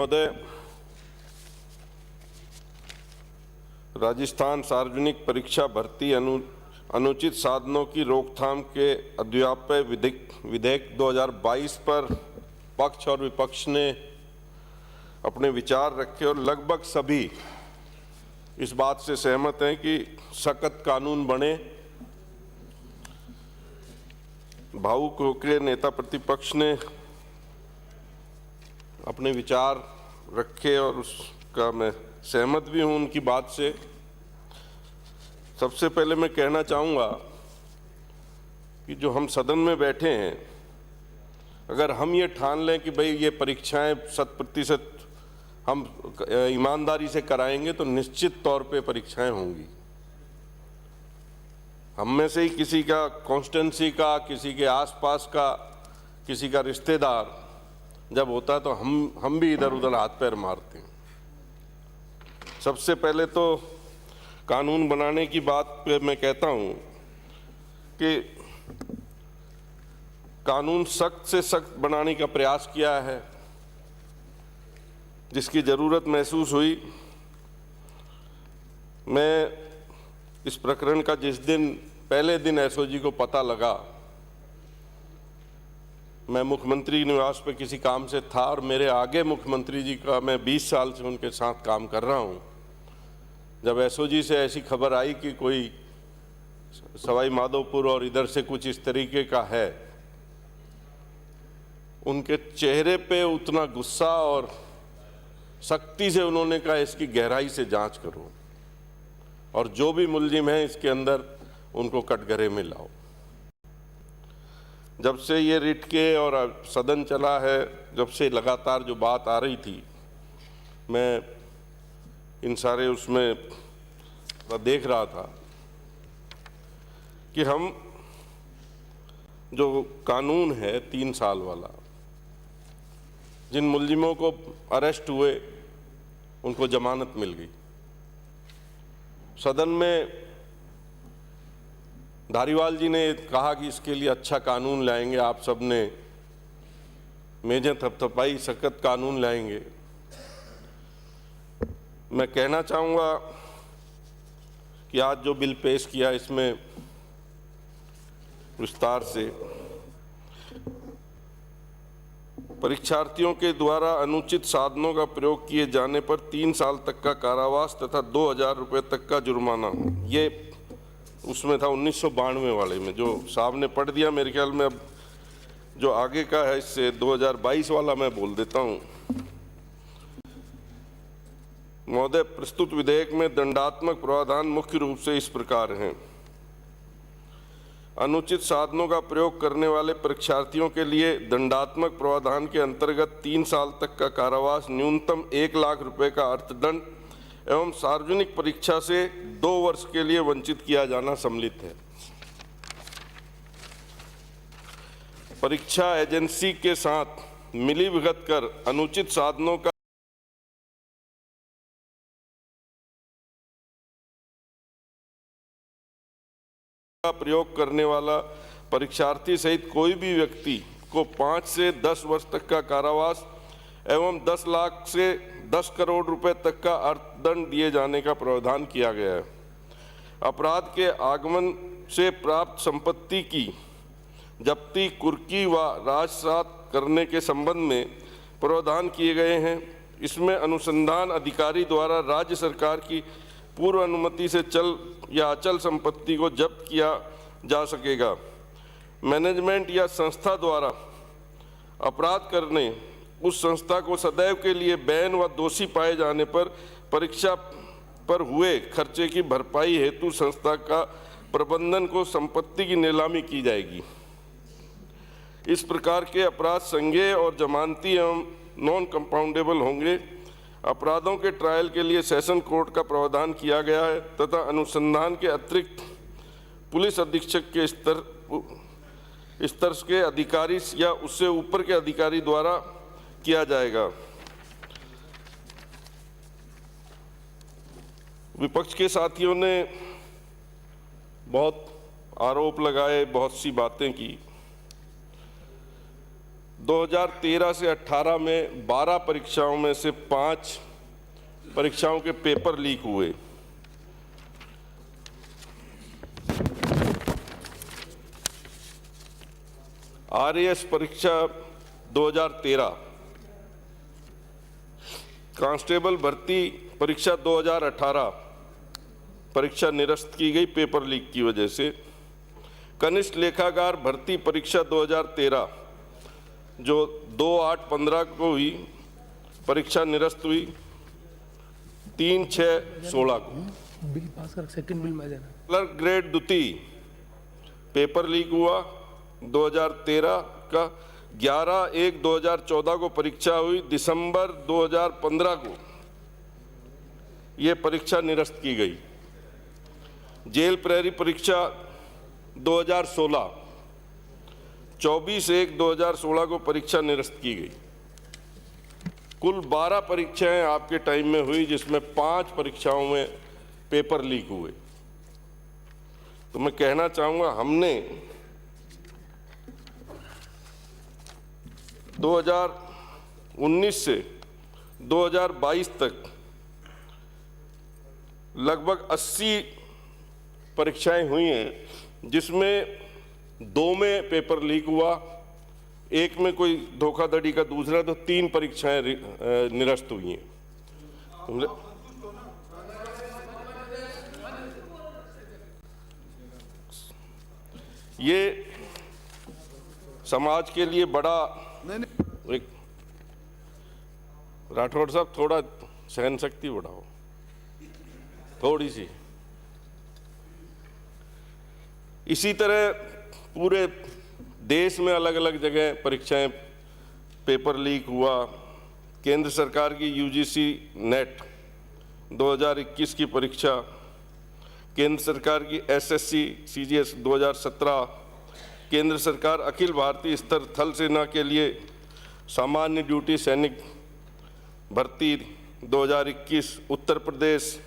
महोदय, राजस्थान सार्वजनिक परीक्षा भर्ती अनुचित साधनों की रोकथाम के अध्यापय विधेयक 2022 पर पक्ष और विपक्ष ने अपने विचार रखे और लगभग सभी इस बात से सहमत हैं कि सख्त कानून बने। भावुक होकर नेता प्रतिपक्ष ने अपने विचार रखे और उसका मैं सहमत भी हूं उनकी बात से। सबसे पहले मैं कहना चाहूँगा कि जो हम सदन में बैठे हैं, अगर हम ये ठान लें कि भाई ये परीक्षाएं 100% हम ईमानदारी से कराएंगे तो निश्चित तौर पे परीक्षाएं होंगी। हम में से ही किसी का कॉन्स्टिट्यूंसी का, किसी के आसपास का, किसी का रिश्तेदार जब होता है तो हम भी इधर उधर हाथ पैर मारते हैं। सबसे पहले तो कानून बनाने की बात पे मैं कहता हूं कि कानून सख्त से सख्त बनाने का प्रयास किया है, जिसकी ज़रूरत महसूस हुई। मैं इस प्रकरण का जिस दिन पहले दिन एसओजी को पता लगा, मैं मुख्यमंत्री निवास पे किसी काम से था और मेरे आगे मुख्यमंत्री जी का, मैं 20 साल से उनके साथ काम कर रहा हूं। जब एसओजी से ऐसी खबर आई कि कोई सवाई माधोपुर और इधर से कुछ इस तरीके का है, उनके चेहरे पे उतना गुस्सा और सख्ती से उन्होंने कहा इसकी गहराई से जांच करो और जो भी मुलजिम है इसके अंदर उनको कटघरे में लाओ। जब से ये रिट के और सदन चला है, जब से लगातार जो बात आ रही थी, मैं इन सारे उसमें देख रहा था कि हम जो कानून है 3 साल वाला, जिन मुलजिमों को अरेस्ट हुए उनको जमानत मिल गई। सदन में धारीवाल जी ने कहा कि इसके लिए अच्छा कानून लाएंगे, आप सब ने मेजें थपथपाई, सख्त कानून लाएंगे। मैं कहना चाहूँगा कि आज जो बिल पेश किया इसमें विस्तार से परीक्षार्थियों के द्वारा अनुचित साधनों का प्रयोग किए जाने पर 3 साल तक का कारावास तथा 2000 रुपये तक का जुर्माना। ये उसमें था 1992 वाले में, जो साहब ने पढ़ दिया। मेरे ख्याल में अब जो आगे का है इससे 2022 वाला मैं बोल देता हूं। महोदय, प्रस्तुत विधेयक में दंडात्मक प्रावधान मुख्य रूप से इस प्रकार हैं। अनुचित साधनों का प्रयोग करने वाले परीक्षार्थियों के लिए दंडात्मक प्रावधान के अंतर्गत 3 साल तक का कारावास, न्यूनतम 1 लाख रुपए का अर्थदंड एवं सार्वजनिक परीक्षा से 2 वर्ष के लिए वंचित किया जाना सम्मिलित है। परीक्षा एजेंसी के साथ मिलीभगत कर अनुचित साधनों का प्रयोग करने वाला परीक्षार्थी सहित कोई भी व्यक्ति को 5 से 10 वर्ष तक का कारावास एवं 10 लाख से 10 करोड़ रुपए तक का अर्थदंड दिए जाने का प्रावधान किया गया है। अपराध के आगमन से प्राप्त संपत्ति की जब्ती, कुर्की व राजसात करने के संबंध में प्रावधान किए गए हैं। इसमें अनुसंधान अधिकारी द्वारा राज्य सरकार की पूर्व अनुमति से चल या अचल संपत्ति को जब्त किया जा सकेगा। मैनेजमेंट या संस्था द्वारा अपराध करने उस संस्था को सदैव के लिए बैन व दोषी पाए जाने पर परीक्षा पर हुए खर्चे की भरपाई हेतु संस्था का प्रबंधन को संपत्ति की नीलामी की जाएगी। इस प्रकार के अपराध संज्ञेय और जमानती एवं नॉन कंपाउंडेबल होंगे। अपराधों के ट्रायल के लिए सेशन कोर्ट का प्रावधान किया गया है तथा अनुसंधान के अतिरिक्त पुलिस अधीक्षक के स्तर के अधिकारी या उससे ऊपर के अधिकारी द्वारा किया जाएगा। विपक्ष के साथियों ने बहुत आरोप लगाए, बहुत सी बातें की। 2013 से 18 में 12 परीक्षाओं में से 5 परीक्षाओं के पेपर लीक हुए। RAS परीक्षा 2013, कांस्टेबल भर्ती परीक्षा 2018 परीक्षा निरस्त की गई पेपर लीक की वजह से। कनिष्ठ लेखाकार भर्ती परीक्षा 2013 जो 2/8/15 को हुई, परीक्षा निरस्त हुई 3/6/16 को। बिल पास कर, सेकंड बिल में जाना। क्लर्क ग्रेड द्वितीय पेपर लीक हुआ 2013 का। 11/1/2014 को परीक्षा हुई, दिसंबर 2015 को यह परीक्षा निरस्त की गई। जेल प्रहरी परीक्षा 2016, 24/1/2016 को परीक्षा निरस्त की गई। कुल 12 परीक्षाएं आपके टाइम में हुई, जिसमें 5 परीक्षाओं में पेपर लीक हुए। तो मैं कहना चाहूंगा, हमने 2019 से 2022 तक लगभग 80 परीक्षाएं हुई हैं, जिसमें 2 में पेपर लीक हुआ, 1 में कोई धोखाधड़ी का, दूसरा तो 3 परीक्षाएं निरस्त हुई हैं। ये समाज के लिए बड़ा एक, राठौड़ साहब थोड़ा सहन शक्ति बढ़ाओ, थोड़ी सी। इसी तरह पूरे देश में अलग अलग जगह परीक्षाएं पेपर लीक हुआ। केंद्र सरकार की UGC नेट 2021 की परीक्षा, केंद्र सरकार की SSC CGS 2017, केंद्र सरकार अखिल भारतीय स्तर थल सेना के लिए सामान्य ड्यूटी सैनिक भर्ती 2021, उत्तर प्रदेश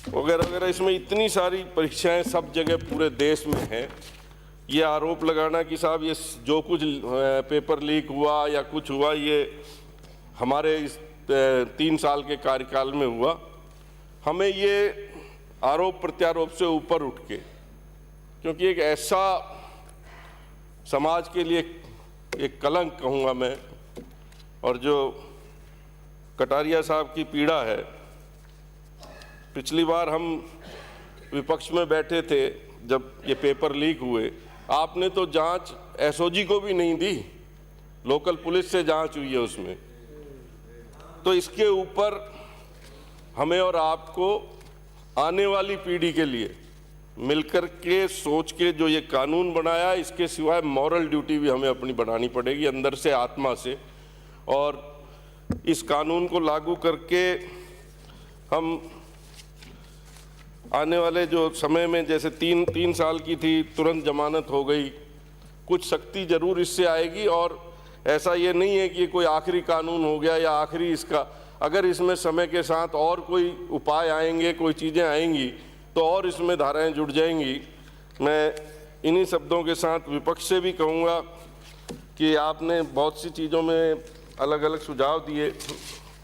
वगैरह वगैरह। इसमें इतनी सारी परीक्षाएं सब जगह पूरे देश में हैं। ये आरोप लगाना कि साहब ये जो कुछ पेपर लीक हुआ या कुछ हुआ, ये हमारे इस 3 साल के कार्यकाल में हुआ, हमें ये आरोप प्रत्यारोप से ऊपर उठ के, क्योंकि एक ऐसा समाज के लिए एक कलंक कहूँगा मैं, और जो कटारिया साहब की पीड़ा है। पिछली बार हम विपक्ष में बैठे थे जब ये पेपर लीक हुए, आपने तो जांच SOG को भी नहीं दी, लोकल पुलिस से जांच हुई है उसमें। तो इसके ऊपर हमें और आपको आने वाली पीढ़ी के लिए मिलकर के सोच के जो ये कानून बनाया, इसके सिवाय मॉरल ड्यूटी भी हमें अपनी बनानी पड़ेगी अंदर से, आत्मा से। और इस कानून को लागू करके हम आने वाले जो समय में, जैसे 3 साल की थी तुरंत जमानत हो गई, कुछ सख्ती जरूर इससे आएगी। और ऐसा ये नहीं है कि कोई आखिरी कानून हो गया या आखिरी इसका, अगर इसमें समय के साथ और कोई उपाय आएंगे, कोई चीज़ें आएंगी, तो और इसमें धाराएं जुड़ जाएंगी। मैं इन्हीं शब्दों के साथ विपक्ष से भी कहूँगा कि आपने बहुत सी चीज़ों में अलग अलग सुझाव दिए।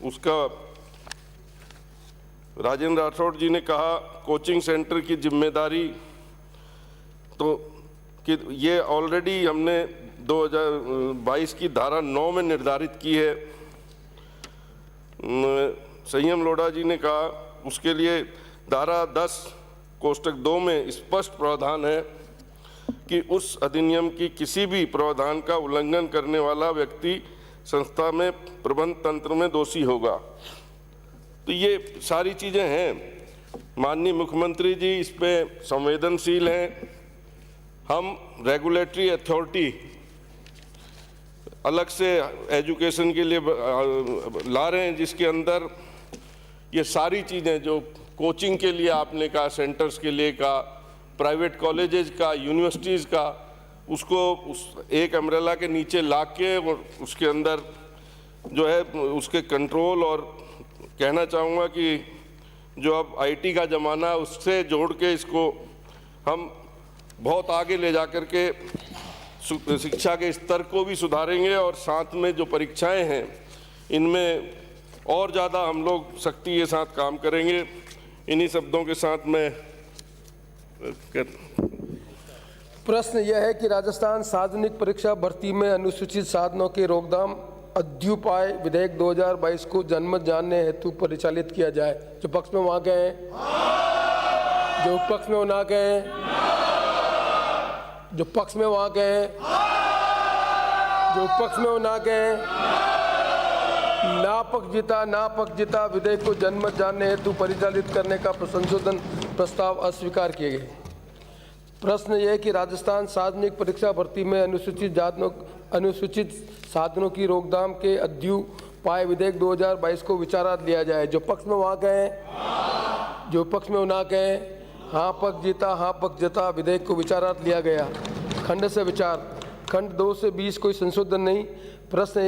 उसका राजेंद्र राठौड़ जी ने कहा कोचिंग सेंटर की जिम्मेदारी, तो कि ये ऑलरेडी हमने 2022 की धारा 9 में निर्धारित की है। संयम लोढ़ा जी ने कहा उसके लिए धारा 10 कोष्टक 2 में स्पष्ट प्रावधान है कि उस अधिनियम की किसी भी प्रावधान का उल्लंघन करने वाला व्यक्ति संस्था में प्रबंध तंत्र में दोषी होगा। तो ये सारी चीज़ें हैं। माननीय मुख्यमंत्री जी इस पे संवेदनशील हैं। हम रेगुलेटरी अथॉरिटी अलग से एजुकेशन के लिए ला रहे हैं, जिसके अंदर ये सारी चीज़ें जो कोचिंग के लिए आपने कहा, सेंटर्स के लिए कहा, प्राइवेट कॉलेजेस का, यूनिवर्सिटीज़ का, उसको उस एक अम्ब्रेला के नीचे ला के और उसके अंदर जो है उसके कंट्रोल, और कहना चाहूँगा कि जो अब IT का ज़माना है उससे जोड़ के इसको हम बहुत आगे ले जा कर के शिक्षा के स्तर को भी सुधारेंगे और साथ में जो परीक्षाएं हैं इनमें और ज़्यादा हम लोग सख्ती के साथ काम करेंगे। इन्हीं शब्दों के साथ मैं प्रश्न यह है कि राजस्थान सार्वजनिक परीक्षा भर्ती में अनुसूचित साधनों के रोकथाम अध्युपाय विधेयक 2022 को जनमत जानने हेतु परिचालित किया जाए। जो पक्ष में वहाँ गए हैं, जो पक्ष में ना गए हैं, जो पक्ष में वहाँ गए हैं, जो पक्ष में ना गए, ना पक्ष जीता विधेयक को जनमत जानने हेतु परिचालित करने का संशोधन प्रस्ताव अस्वीकार किए गए। प्रश्न यह है कि राजस्थान सार्वजनिक परीक्षा भर्ती में अनुसूचित साधनों की रोकथाम के अध्युपाय विधेयक 2022 को विचाराधीन लिया जाए। जो पक्ष में वहाँ गए, जो पक्ष में ना गए, हाँ पक्ष जीता विधेयक को विचाराधीन लिया गया। खंड से विचार, खंड 2 से 20 कोई संशोधन नहीं। प्रश्न